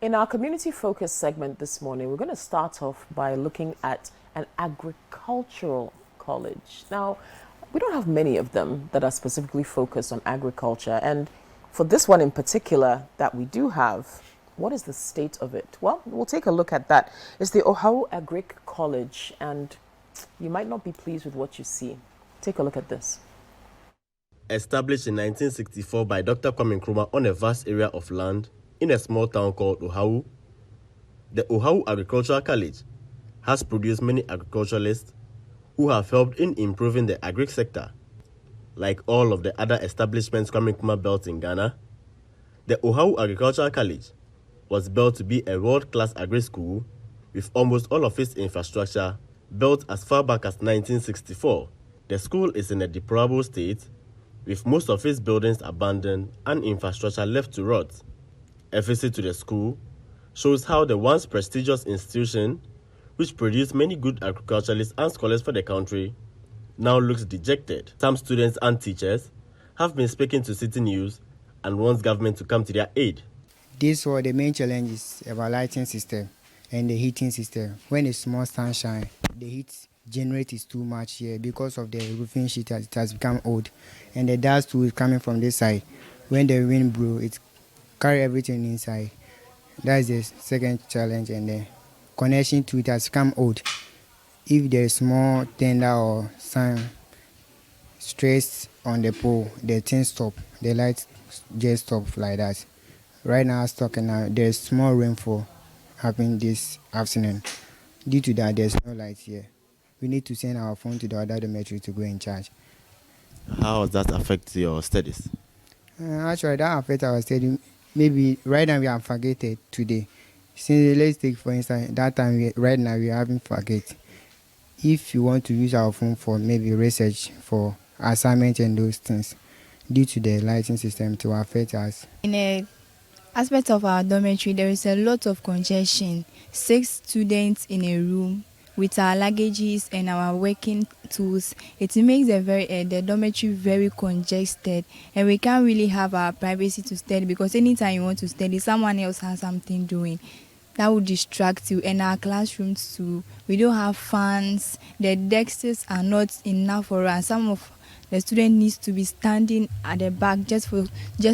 In our community-focused segment this morning, we're going to start off by looking at an agricultural college. Now, we don't have many of them that are specifically focused on agriculture. And for this one in particular that we do have, what is the state of it? Well, we'll take a look at that. It's the Ohawu Agric College, and you might not be pleased with what you see. Take a look at this. Established in 1964 by Dr. Kwame Nkrumah on a vast area of land in a small town called Ohawu, the Ohawu Agricultural College has produced many agriculturalists who have helped in improving the agric sector. Like all of the other establishments Kwame Nkrumah built in Ghana, the Ohawu Agricultural College was built to be a world-class agri school with almost all of its infrastructure built as far back as 1964. The school is in a deplorable state, with most of its buildings abandoned and infrastructure left to rot. A visit to the school shows how the once prestigious institution, which produced many good agriculturalists and scholars for the country, now looks dejected. Some students and teachers have been speaking to City News and wants government to come to their aid. This was the main challenge is about lighting system and the heating system. When it's small sunshine, the heat generate is too much here because of the roofing sheet. It has become old, and the dust too is coming from this side. When the wind blow, it carry everything inside. That is the second challenge, and the connection to it has become old. If there is small tender or some stress on the pole, the thing stop. The light just stop like that. Right now, I was talking now, there's small rainfall happening this afternoon. Due to that, there's no light here. We need to send our phone to the other dormitory to go in charge. How does that affect your studies? Actually, that affects our study. Maybe right now we are forgetted today. Since let's take for instance, that time right now we haven't forget. If you want to use our phone for maybe research, for assignment and those things, due to the lighting system to affect us. In a aspect of our dormitory, there is a lot of congestion. 6 students in a room with our luggages and our working tools. It makes the dormitory very congested, and we can't really have our privacy to study because anytime you want to study, someone else has something doing. That would distract you. And our classrooms too, we don't have fans. The desks are not enough for us. Some of the student needs to be standing at the back just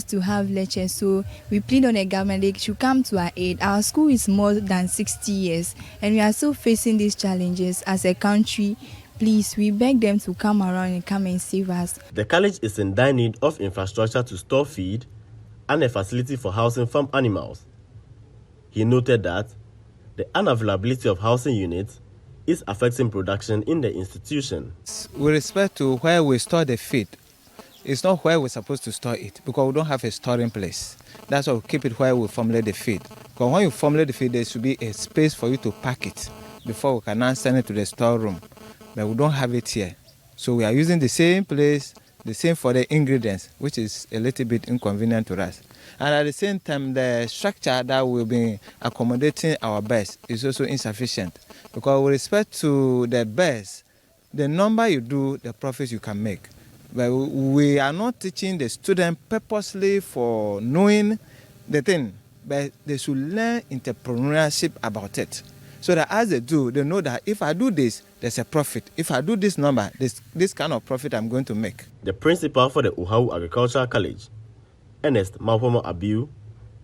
to have lectures. So we plead on the government, they should come to our aid. Our school is more than 60 years and we are still facing these challenges as a country. Please, we beg them to come around and come and save us. The college is in dire need of infrastructure to store feed and a facility for housing farm animals. He noted that the unavailability of housing units is affecting production in the institution. With respect to where we store the feed, it's not where we're supposed to store it because we don't have a storing place. That's why we keep it where we formulate the feed. Because when you formulate the feed, there should be a space for you to pack it before we can now send it to the storeroom. But we don't have it here. So we are using the same place, the same for the ingredients, which is a little bit inconvenient to us. And at the same time, the structure that will be accommodating our birds is also insufficient. Because with respect to the birds, the number you do, the profits you can make. But we are not teaching the student purposely for knowing the thing, but they should learn entrepreneurship about it. So that as they do, they know that if I do this, there's a profit. If I do this number, this kind of profit I'm going to make. The principal for the Ohawu Agricultural College, Ernest Malpomo Abiu,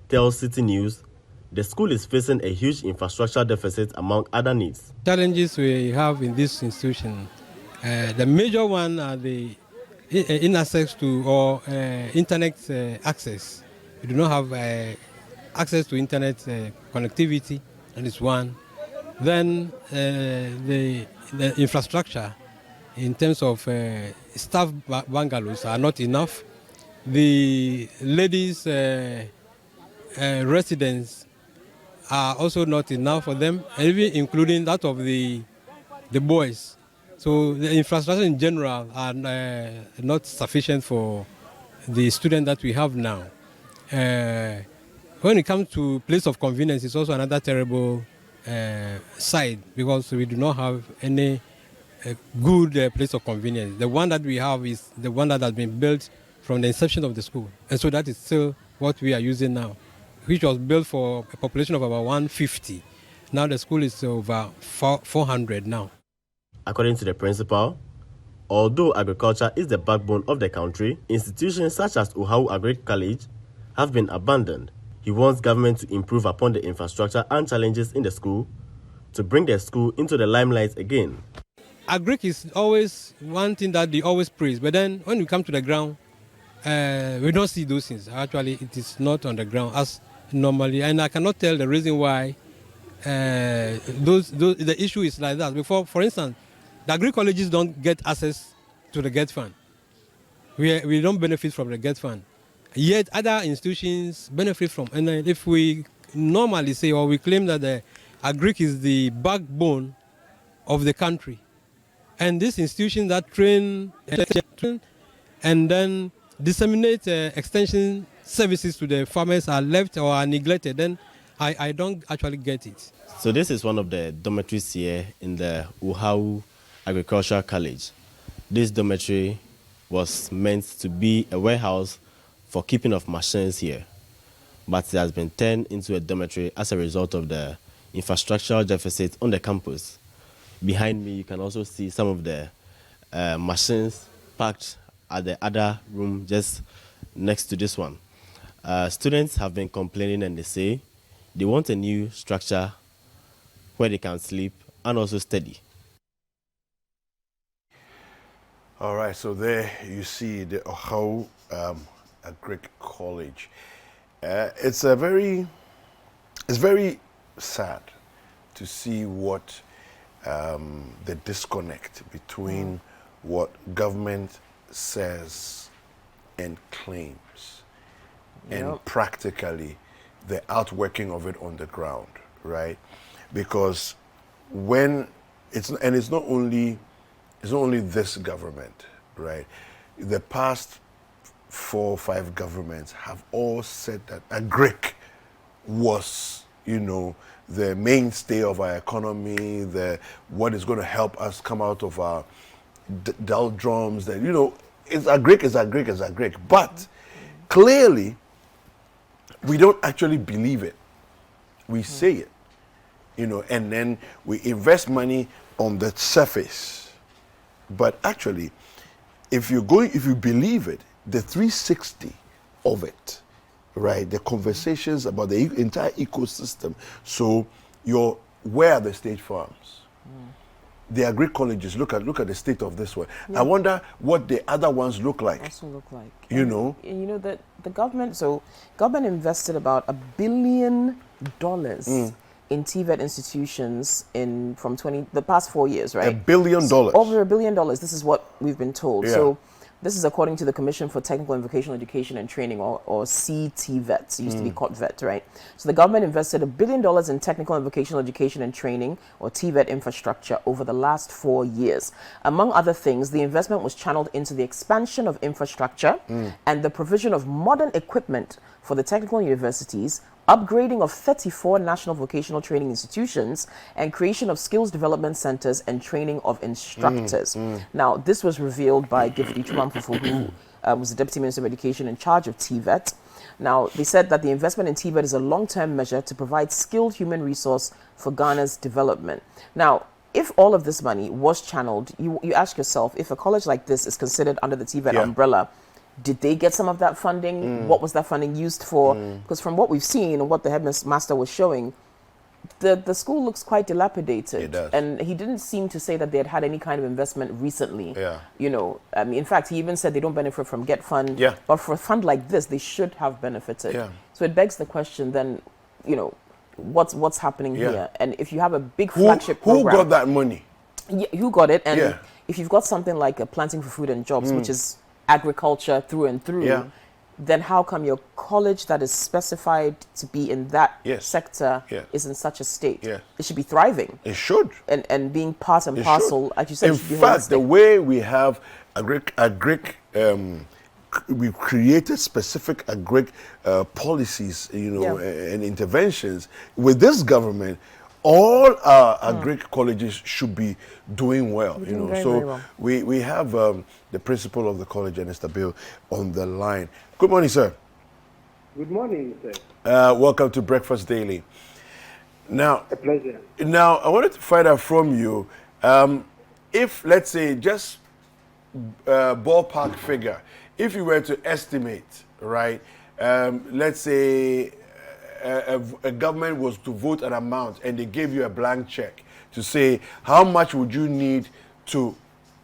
tells City News the school is facing a huge infrastructure deficit among other needs. Challenges we have in this institution, the major one are the inaccess to or internet access. We do not have access to internet connectivity, that is one. Then the infrastructure in terms of staff bungalows are not enough. The ladies' residence are also not enough for them, even including that of the boys. So the infrastructure in general are not sufficient for the students that we have now. When it comes to place of convenience, it's also another terrible side because we do not have any good place of convenience. The one that we have is the one that has been built from the inception of the school. And so that is still what we are using now. which was built for a population of about 150. Now the school is over 400 now. According to the principal, although agriculture is the backbone of the country, institutions such as Ohawu Agric College have been abandoned. He wants government to improve upon the infrastructure and challenges in the school to bring the school into the limelight again. Agric is always one thing that they always praise, but then when we come to the ground, we don't see those things. Actually, it is not on the ground as normally, and I cannot tell the reason why the issue is like that. Before, for instance, the agri colleges don't get access to the GET fund. We don't benefit from the GET fund. Yet other institutions benefit from. And if we normally say or we claim that the Agric is the backbone of the country, and these institutions that train and then disseminate extension services to the farmers are left or are neglected, then I don't actually get it. So this is one of the dormitories here in the Ohawu Agricultural College. This dormitory was meant to be a warehouse for keeping of machines here, but it has been turned into a dormitory as a result of the infrastructural deficit on the campus. Behind me, you can also see some of the machines parked at the other room just next to this one. Students have been complaining and they say they want a new structure where they can sleep and also study. All right, so there you see the Ohawu Agric College. It's very sad to see what the disconnect between what government says and claims and practically the outworking of it on the ground, right? Because when it's not only this government, right? The past 4 or 5 governments have all said that Agric was, the mainstay of our economy, what is going to help us come out of our doldrums. That it's Agric. But clearly, we don't actually believe it. We say it, and then we invest money on the surface. But actually, if you believe it, the 360 of it, right? The conversations about the entire ecosystem. So where are the state farms? The agri colleges, look at the state of this one. Yeah. I wonder what the other ones look like. Also look like. That the government invested about $1 billion in TVET institutions from the past 4 years, right? $1 billion. So over $1 billion. This is what we've been told. Yeah. So this is according to the Commission for Technical and Vocational Education and Training, or CTVET. It used to be called VET, right? So the government invested $1 billion in technical and vocational education and training, or TVET infrastructure, over the last 4 years. Among other things, the investment was channeled into the expansion of infrastructure and the provision of modern equipment for the technical universities, upgrading of 34 national vocational training institutions, and creation of skills development centers and training of instructors. Now, this was revealed by Gifty Chumanfufu, who was the Deputy Minister of Education in charge of TVET. Now, they said that the investment in TVET is a long-term measure to provide skilled human resource for Ghana's development. Now, if all of this money was channeled, you ask yourself, if a college like this is considered under the TVET umbrella, did they get some of that funding? What was that funding used for? Because from what we've seen and what the headmaster was showing, the school looks quite dilapidated. It does. And he didn't seem to say that they had any kind of investment recently. Yeah. In fact, he even said they don't benefit from GET fund. Yeah. But for a fund like this, they should have benefited. Yeah. So it begs the question then, what's happening here? And if you have a big Who flagship program, got that money? Yeah, who got it? And Yeah. if you've got something like a Planting for Food and Jobs, which is agriculture through and through, then how come your college that is specified to be in that sector is in such a state? Yeah. It should be thriving. It should. And being part and It parcel, should. like you said, In it should be fact, holistic. the way we have Agric, we've created specific Agric policies, and interventions. With this government, all our Agric colleges should be doing well. Very So well. we have the principal of the college, Mr. Bill, on the line. Good morning, sir. Good morning, sir. Welcome to Breakfast Daily. Now, A pleasure. now I wanted to find out from you, if let's say just ballpark figure, if you were to estimate, right? Let's say a government was to vote an amount and they gave you a blank check to say how much would you need to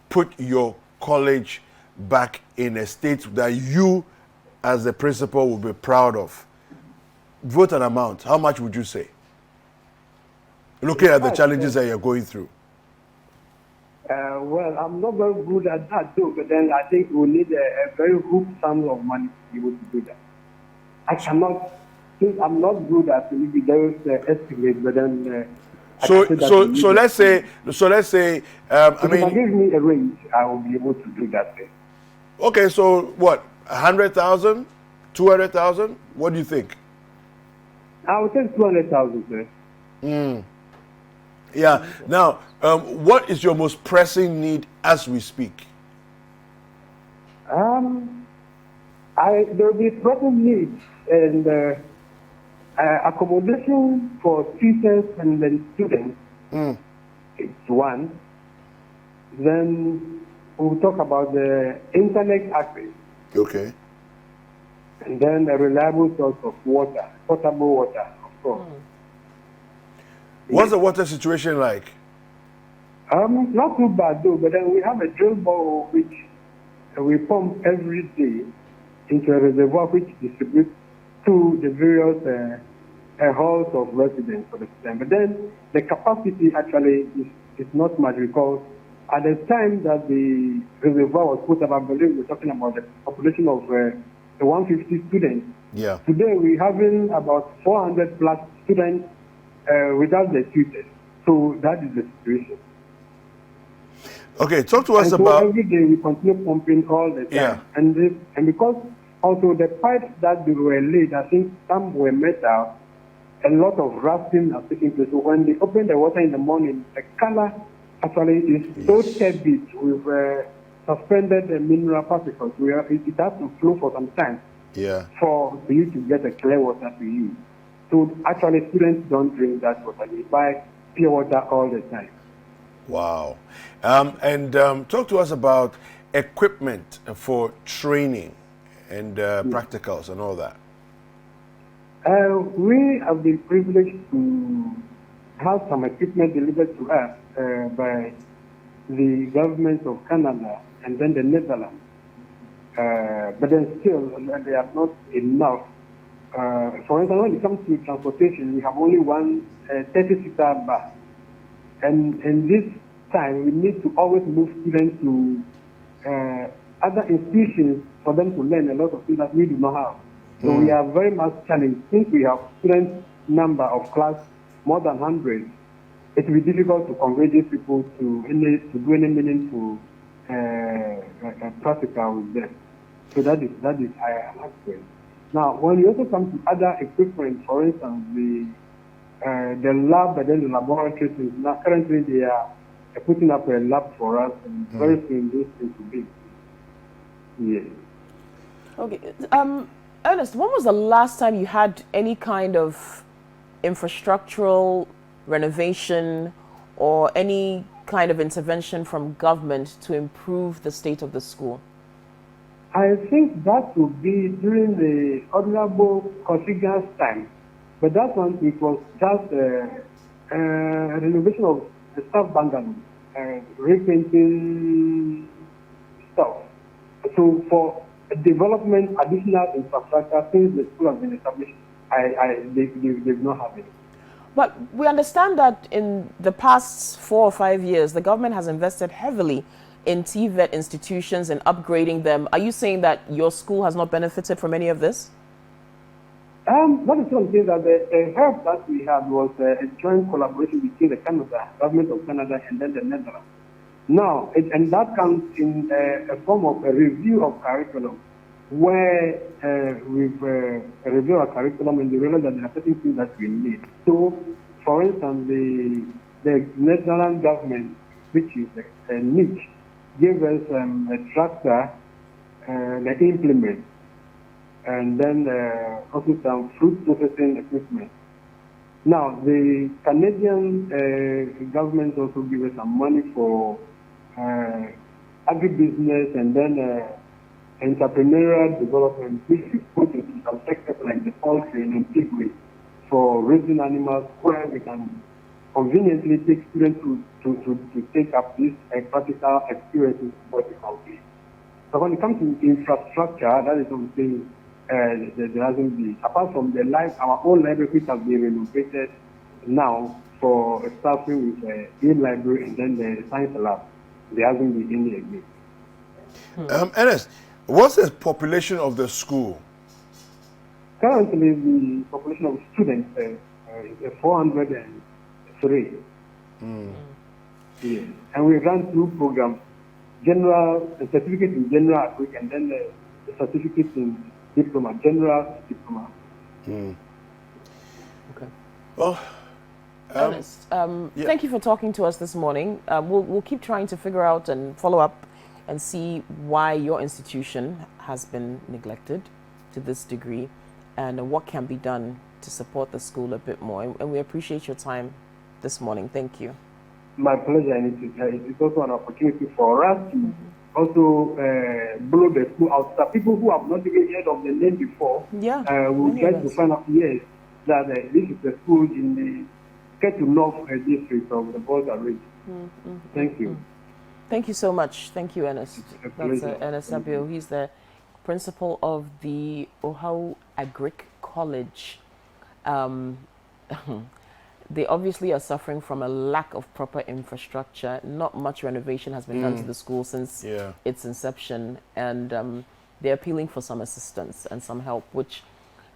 put your college back in a state that you as the principal would be proud of. Vote an amount. How much would you say? Looking at the challenges that you're going through. Well, I'm not very good at that, too, but then I think we need a very good sum of money to be able to do that. I cannot, since I'm not good at maybe those estimates, but then. So let's say, I mean, if you give me a range, I will be able to do that. Okay, so what? 100,000, 200,000? What do you think? I would say 200,000, sir. Yeah. Now, what is your most pressing need as we speak? There will be pressing needs and accommodation for teachers and then students. It's one. Then we'll talk about the internet access. Okay. And then a reliable source of water, potable water, of course. What's the water situation like? Not too bad though, but then we have a drill bore which we pump every day into a reservoir which distributes to the various halls of residents for the system. But then the capacity actually is not much because at the time that the reservoir was put up, I believe we're talking about the population of 150 students. Yeah. Today we're having about 400 plus students without the tutors. So that is the situation. Okay, talk to us and about. So every day we continue pumping all the time. Yeah. And because also the pipes that they were laid, I think some were metal, a lot of rusting has taken place. So when they open the water in the morning, the color actually is so turbid with suspended mineral particles. It has to flow for some time for you to get a clear water to use. So actually students don't drink that water. They buy pure water all the time. Wow. Talk to us about equipment for training and practicals and all that. We have been privileged to have some equipment delivered to us by the government of Canada and then the Netherlands. But then still, they are not enough. For instance, when it comes to transportation, we have only one 30-seater bus. And in this time, we need to always move students to other institutions for them to learn a lot of things that we do not have. So we are very much challenged. Since we have student number of class more than 100, it will be difficult to convey these people to do any meaningful practical with them. So that is higher aspect. Now, when you also come to other equipment, for instance, the lab and then the laboratories, now currently they are putting up a lab for us, and very soon this thing will be. Yes. Okay. Ernest, when was the last time you had any kind of infrastructural renovation or any kind of intervention from government to improve the state of the school? I think that would be during the Honorable Kosiga's time. But that one, it was just a renovation of the staff bungalow, repainting stuff. So for development, additional infrastructure, since the school has been established, they've not have it. But we understand that in the past 4 or 5 years, the government has invested heavily in TVET institutions and upgrading them. Are you saying that your school has not benefited from any of this? That is one thing that the help that we had was a joint collaboration between the government of Canada and then the Netherlands. Now, and that comes in a form of a review of curriculum, where we've reviewed our curriculum and we realized that there are certain things that we need. So, for instance, the Netherlands government, which is a niche, gave us a tractor, the implement. and then also some fruit processing equipment. Now, the Canadian government also gave us some money for agribusiness and then entrepreneurial development, which is put into some sectors like the poultry and piggery for raising animals, where we can conveniently take students to take up these practical experiences for the country. So when it comes to infrastructure, that is something there hasn't been. Apart from our own library, which has been renovated now for staffing with the library and then the science lab, there hasn't been any again. Ernest, what's the population of the school? Currently, the population of students is 403. Yes. And we run 2 programs, a certificate in general Agric and then the certificate in diploma, general diploma. Okay. Well, Ernest, thank you for talking to us this morning. We'll keep trying to figure out and follow up and see why your institution has been neglected to this degree and what can be done to support the school a bit more. And we appreciate your time this morning. Thank you. My pleasure, and it's also an opportunity for us to also blow the school out. So people who have not even heard of the name before, will try to find out, yes, that this is the school in the get to know district of the border region. Thank you. Thank you so much. Thank you, Ernest. That's Ernest Sabio. He's the principal of the Ohawu Agric College. They obviously are suffering from a lack of proper infrastructure. Not much renovation has been done to the school since its inception, and they're appealing for some assistance and some help, which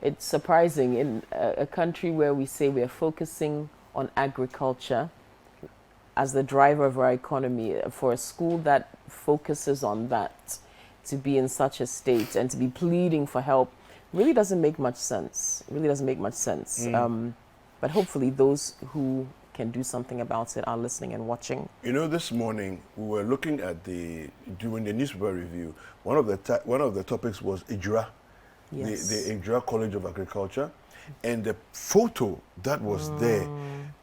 it's surprising in a country where we say we are focusing on agriculture as the driver of our economy. For a school that focuses on that to be in such a state and to be pleading for help really doesn't make much sense. It really doesn't make much sense. But hopefully those who can do something about it are listening and watching. You know, this morning we were looking at during the newspaper review, one of the topics was IJRA, the IJRA College of Agriculture, and the photo that was there,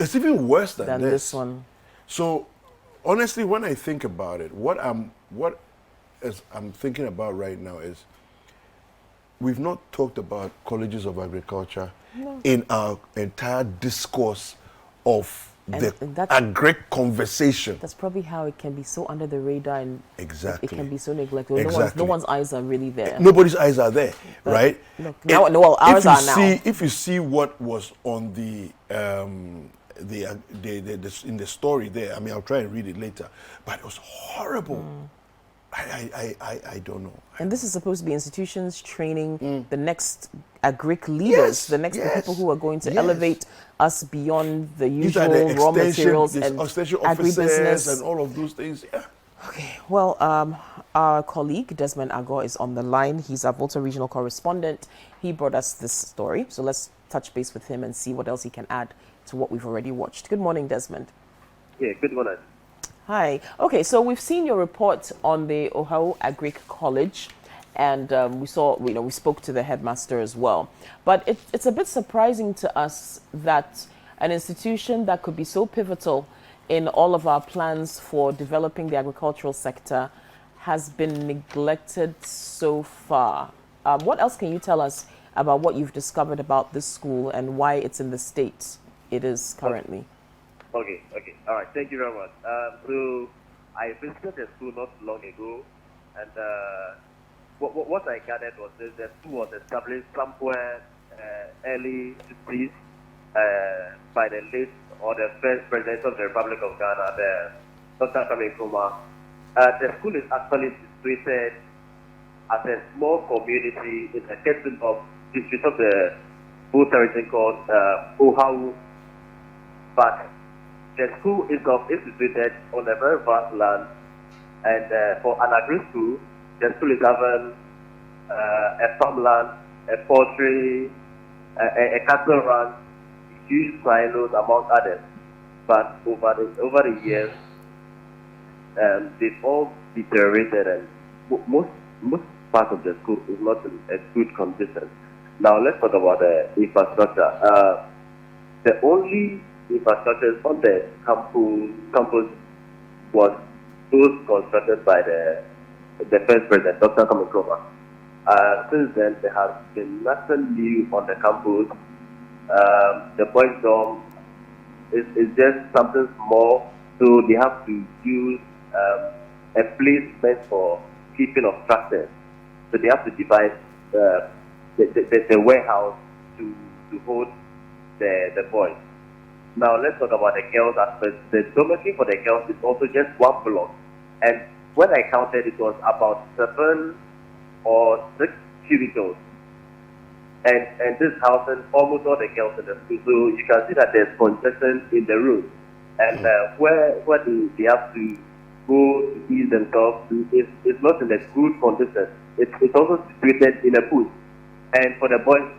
it's even worse than this one. So, honestly, when I think about it, what I'm thinking about right now is we've not talked about colleges of agriculture in our entire discourse of the Agric conversation. That's probably how it can be so under the radar and exactly. It can be so neglected. No one's eyes are really there. Nobody's eyes are there, but right? Look, ours are now. If you see what was on the in the story there, I mean, I'll try and read it later, but it was horrible. I don't know. And this is supposed to be institutions training the next Agric leaders, the next people who are going to elevate us beyond the usual raw materials and agribusiness and all of those things. Yeah. Okay. Well, our colleague Desmond Agor is on the line. He's our Volta regional correspondent. He brought us this story, so let's touch base with him and see what else he can add to what we've already watched. Good morning, Desmond. Yeah. Good morning. Hi. Okay, so we've seen your report on the Ohawu Agric College, and we spoke to the headmaster as well. But it's a bit surprising to us that an institution that could be so pivotal in all of our plans for developing the agricultural sector has been neglected so far. What else can you tell us about what you've discovered about this school and why it's in the state it is currently? Okay. All right. Thank you very much. So I visited the school not long ago, and what I gathered was that the school was established somewhere early 60s by the late or the first president of the Republic of Ghana, Dr. Kwame Nkrumah. The school is actually situated as a small community in the capital of district of the Volta region called Ohawu, but the school is situated on a very vast land, and for an agri school, the school is having a farmland, a poultry, a cattle ranch, huge silos, among others. But over the years, they've all deteriorated, and most part of the school is not in a good condition. Now let's talk about the infrastructure. The only infrastructure on the campus was those constructed by the first president, Dr. Kwame. Since then, there has been nothing new on the campus. The boys' dorm is just something small, so they have to use a place meant for keeping of tractors. So they have to divide the warehouse to hold the boys. Now let's talk about the girls aspect. The dormitory for the girls is also just one block, and when I counted, it was about 7 or 6 cubicles. And this housing almost all the girls in the school. So you can see that there's congestion in the room. And where they have to go to ease themselves, it's not in a good condition. It's also situated in a bush. And for the boys,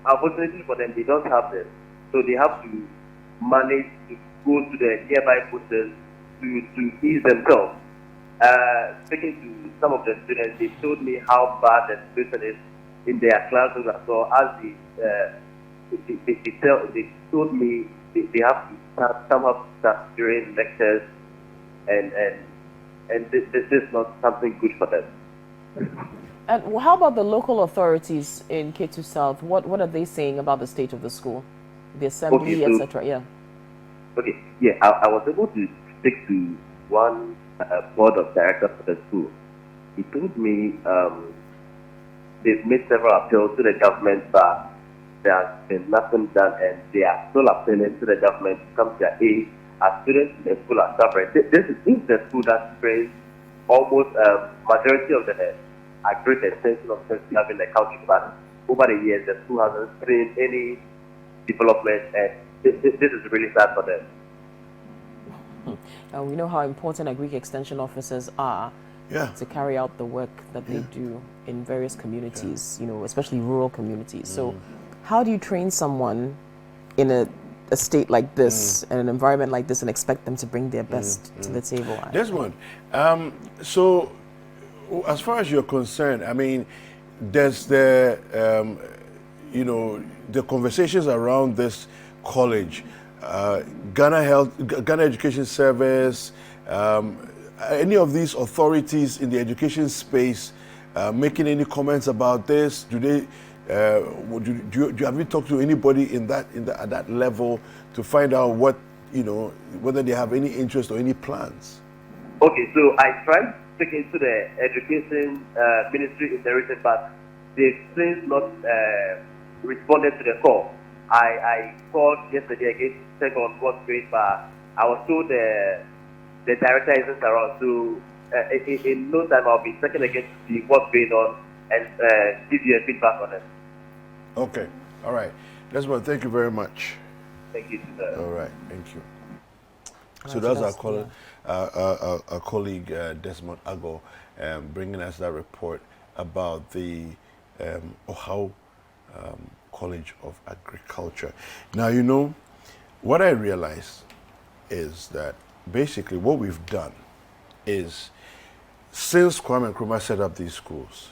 unfortunately for them, they don't have this. So they have to manage to go to the nearby bushes to ease themselves. Speaking to some of the students, they told me how bad the situation is in their classrooms as well. As they told me they have to somehow start during lectures, and this is not something good for them. And how about the local authorities in K2 South? What are they saying about the state of the school, the assembly, Okay, so, etc.? Yeah. Okay. Yeah, I was able to speak to one board of directors for the school. He told me they've made several appeals to the government, but there has been nothing done, and they are still appealing to the government to come to their aid as students in the school are suffering. This is the school that trains almost majority of the Agric extension of students having the country, but over the years the school hasn't seen any development, and this is really sad for them. We know how important Agric extension officers are to carry out the work that they do in various communities, especially rural communities. So how do you train someone in a state like this and an environment like this and expect them to bring their best to the table? Desmond, so as far as you're concerned, I mean, there's the the conversations around this college, Ghana Education Service, any of these authorities in the education space making any comments about this? Do they? Have you talked to anybody at that level to find out whether they have any interest or any plans? Okay, so I tried speaking to the education ministry in the recent past. They've since not responded to the call. I called yesterday again to check on what's going on. I was told the director isn't around, so in no time I'll be checking again to see what's going on and give you a feedback on it. Okay, all right. Desmond, thank you very much. Thank you, sir. All right, thank you. So that's our colleague Desmond Ago bringing us that report about the Ohawu College of Agriculture. Now, what I realize is that basically what we've done is, since Kwame Nkrumah set up these schools,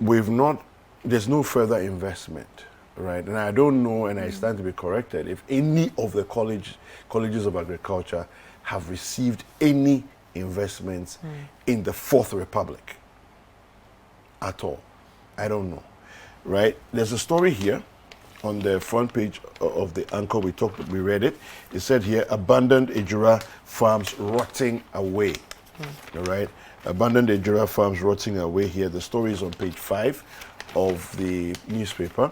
there's no further investment, right? And I don't know, and I stand to be corrected, if any of the colleges of agriculture have received any investments in the Fourth Republic at all. I don't know, right? There's a story here on the front page of the Anchor. We read it. It said here, abandoned Ejura farms rotting away. All right, abandoned Ejura farms rotting away here. The story is on page 5 of the newspaper,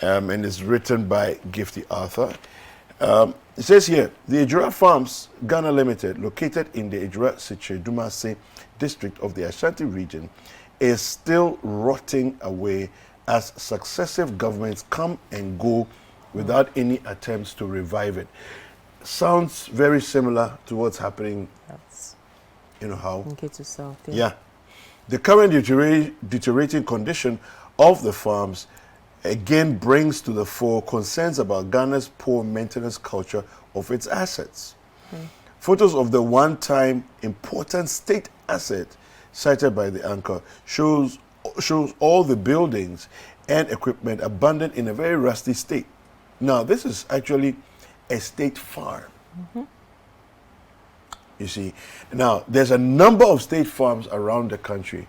and it's written by Gifty Arthur. It says here, the Ejura Farms Ghana Limited, located in the Ejura Siche Dumase district of the Ashanti region, is still rotting away as successive governments come and go without any attempts to revive it. Sounds very similar to what's happening in Ohawu. In K2 South, yeah. The current deteriorating condition of the farms again brings to the fore concerns about Ghana's poor maintenance culture of its assets. Photos of the one-time important state asset cited by the anchor shows all the buildings and equipment abandoned in a very rusty state. Now, this is actually a state farm. You see, now there's a number of state farms around the country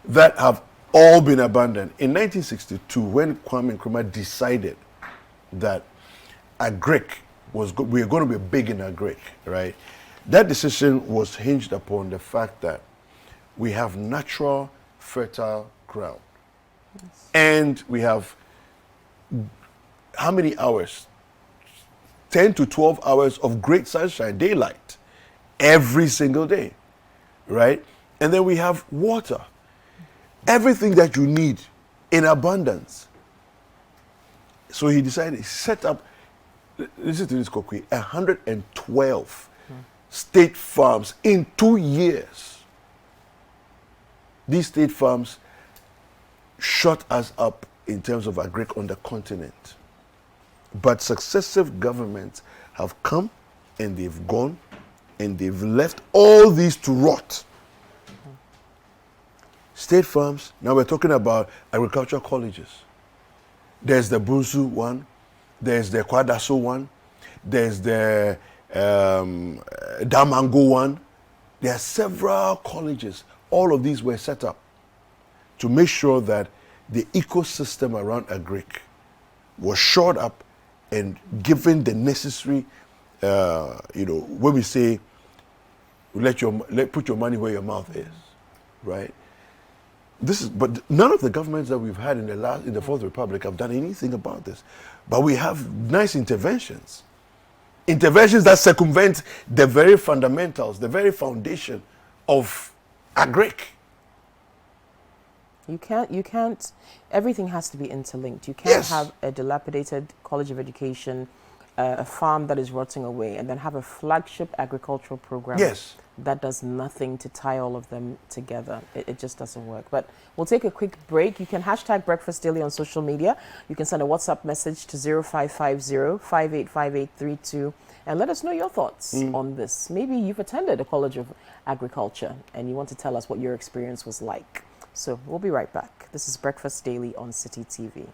that have all been abandoned. In 1962, when Kwame Nkrumah decided that Agric we are going to be big in Agric, right? That decision was hinged upon the fact that we have natural, fertile ground. And we have how many hours? 10 to 12 hours of great sunshine, daylight, every single day, right? And then we have water. Everything that you need in abundance. So he decided to set up, listen to this, Kokwe, 112 state farms in 2 years. These state farms shut us up in terms of Agric on the continent. But successive governments have come and they've gone and they've left all these to rot. State farms, now we're talking about agricultural colleges. There's the Bunsu one, there's the Kwadaso one, there's the Damango one. There are several colleges. All of these were set up to make sure that the ecosystem around Agric was shored up and given the necessary, when we say, put your money where your mouth is, right? But none of the governments that we've had in the Fourth Republic have done anything about this. But we have nice interventions that circumvent the very fundamentals, the very foundation of Agric. You can't, everything has to be interlinked. You can't have a dilapidated College of Education, a farm that is rotting away, and then have a flagship agricultural program that does nothing to tie all of them together. It just doesn't work. But we'll take a quick break. You can hashtag Breakfast Daily on social media. You can send a WhatsApp message to 0550-585832 and let us know your thoughts on this. Maybe you've attended a College of Agriculture and you want to tell us what your experience was like. So we'll be right back. This is Breakfast Daily on City TV.